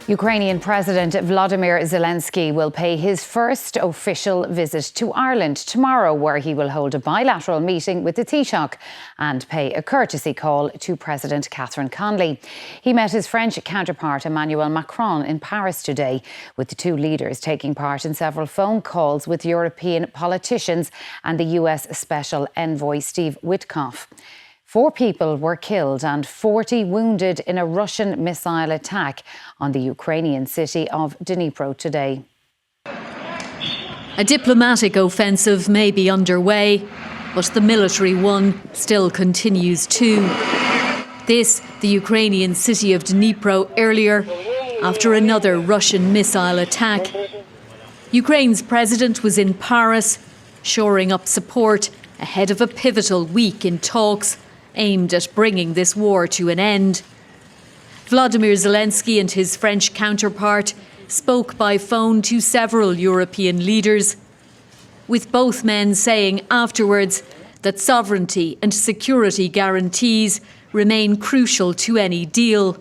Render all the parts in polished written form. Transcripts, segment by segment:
Ukrainian President Volodymyr Zelensky will pay his first official visit to Ireland tomorrow, where he will hold a bilateral meeting with the Taoiseach and pay a courtesy call to President Catherine Connolly. He met his French counterpart Emanuel Macron in Paris today, with the two leaders taking part in several phone calls with European politicians and the US Special Envoy Steve Witkoff. 4 people were killed and 40 wounded in a Russian missile attack on the Ukrainian city of Dnipro today. A diplomatic offensive may be underway, but the military one still continues too. This, the Ukrainian city of Dnipro earlier, after another Russian missile attack. Ukraine's president was in Paris, shoring up support ahead of a pivotal week in talks aimed at bringing this war to an end. Volodymyr Zelensky and his French counterpart spoke by phone to several European leaders, with both men saying afterwards that sovereignty and security guarantees remain crucial to any deal.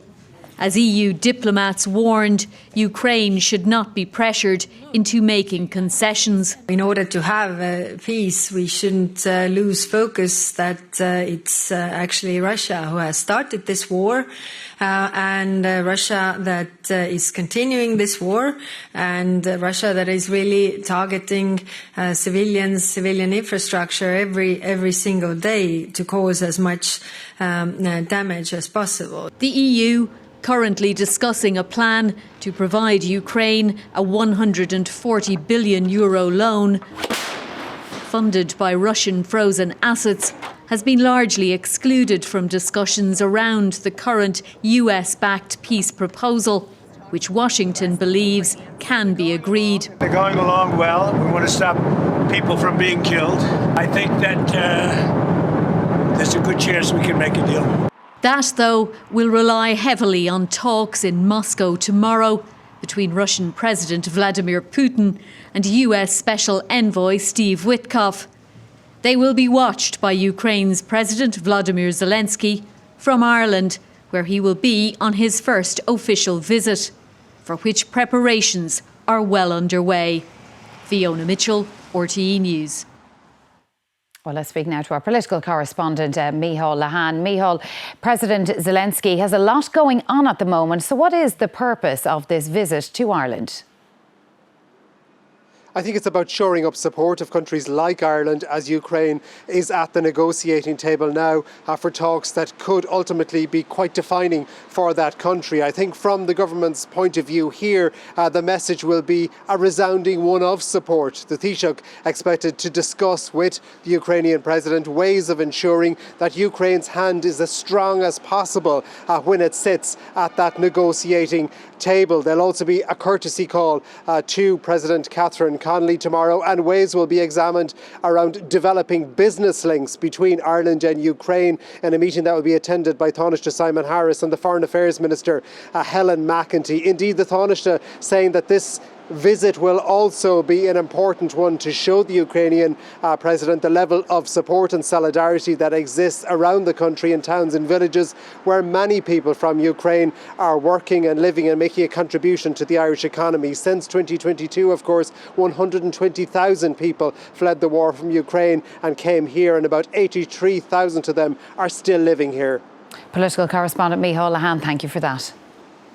As EU diplomats warned, Ukraine should not be pressured into making concessions. In order to have peace, we shouldn't lose focus that it's actually Russia who has started this war and Russia that is continuing this war, and Russia that is really targeting civilian infrastructure every single day to cause as much damage as possible. The EU currently discussing a plan to provide Ukraine a €140 billion loan funded by Russian frozen assets, has been largely excluded from discussions around the current US-backed peace proposal, which Washington believes can be agreed. They're going along well. We want to stop people from being killed. I think that there's a good chance we can make a deal. That, though, will rely heavily on talks in Moscow tomorrow between Russian President Vladimir Putin and US Special Envoy Steve Witkoff. They will be watched by Ukraine's President Volodymyr Zelensky from Ireland, where he will be on his first official visit, for which preparations are well underway. Fiona Mitchell, RTE News. Well, let's speak now to our political correspondent, Micheál Lehane. Micheál, President Zelensky has a lot going on at the moment. So what is the purpose of this visit to Ireland? I think it's about shoring up support of countries like Ireland as Ukraine is at the negotiating table now for talks that could ultimately be quite defining for that country. I think from the government's point of view here, the message will be a resounding one of support. The Taoiseach expected to discuss with the Ukrainian president ways of ensuring that Ukraine's hand is as strong as possible when it sits at that negotiating table. There'll also be a courtesy call to President Catherine Connolly tomorrow, and ways will be examined around developing business links between Ireland and Ukraine in a meeting that will be attended by Taoiseach Simon Harris and the Foreign Affairs Minister Helen McEntee. Indeed, the Taoiseach saying that this visit will also be an important one to show the Ukrainian president the level of support and solidarity that exists around the country in towns and villages where many people from Ukraine are working and living and making a contribution to the Irish economy. Since 2022, of course, 120,000 people fled the war from Ukraine and came here, and about 83,000 of them are still living here. Political correspondent Micheál Lehane, thank you for that.